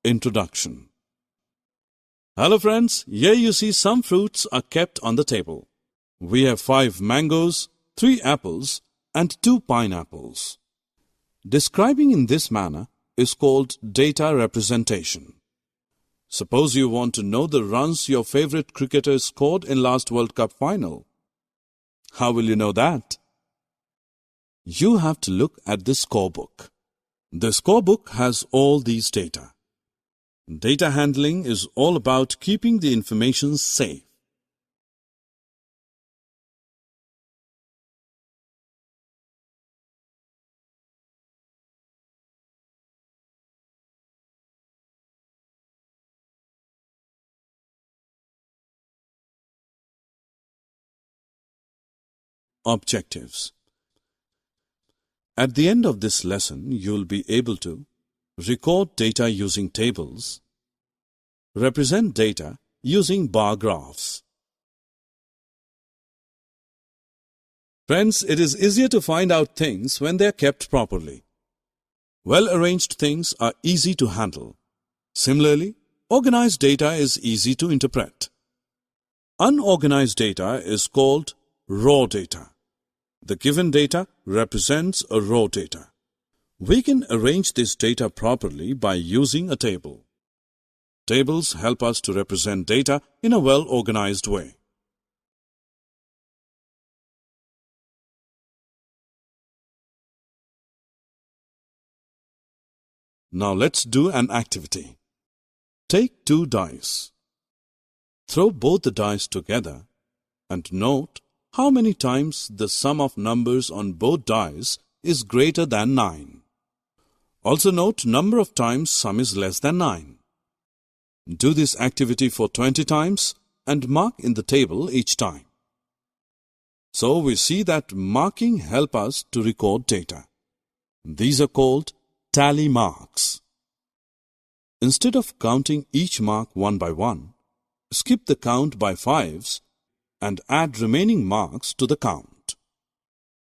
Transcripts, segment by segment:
Introduction. Hello friends, here you see some fruits are kept on the table. We have 5 mangoes, 3 apples and 2 pineapples. Describing in this manner is called data representation. Suppose you want to know the runs your favorite cricketer scored in last World Cup final. How will you know that? You have to look at the scorebook. The scorebook has all these data. Data handling is all about keeping the information safe. Objectives. At the end of this lesson, you will be able to record data using tables, represent data using bar graphs. Friends, it is easier to find out things when they are kept properly. Well-arranged things are easy to handle. Similarly, organized data is easy to interpret. Unorganized data is called raw data. The given data represents a raw data. We can arrange this data properly by using a table. Tables help us to represent data in a well-organized way. Now let's do an activity. Take 2 dice. Throw both the dice together and note how many times the sum of numbers on both dice is greater than 9. Also note number of times sum is less than 9. Do this activity for 20 times and mark in the table each time. So we see that marking helps us to record data. These are called tally marks. Instead of counting each mark one by one, skip the count by 5s and add remaining marks to the count.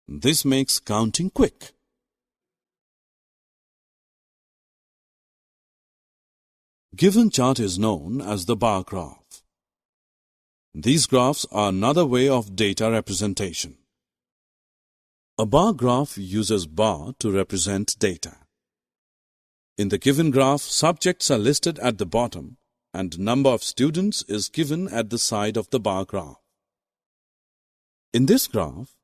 This makes counting quick. Given chart is known as the bar graph. These graphs are another way of data representation. A bar graph uses bar to represent data. In the given graph, subjects are listed at the bottom and number of students is given at the side of the bar graph. In this graph,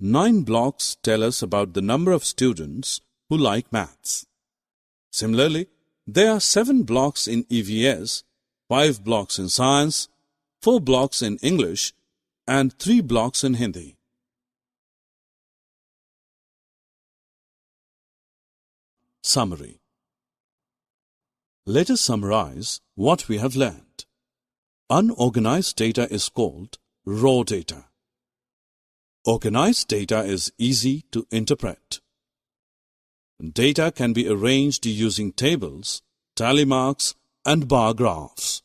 9 blocks tell us about the number of students who like maths. Similarly, there are 7 blocks in EVS, 5 blocks in science, 4 blocks in English, and 3 blocks in Hindi. Summary. Let us summarize what we have learned. Unorganized data is called raw data. Organized data is easy to interpret. Data can be arranged using tables, tally marks, and bar graphs.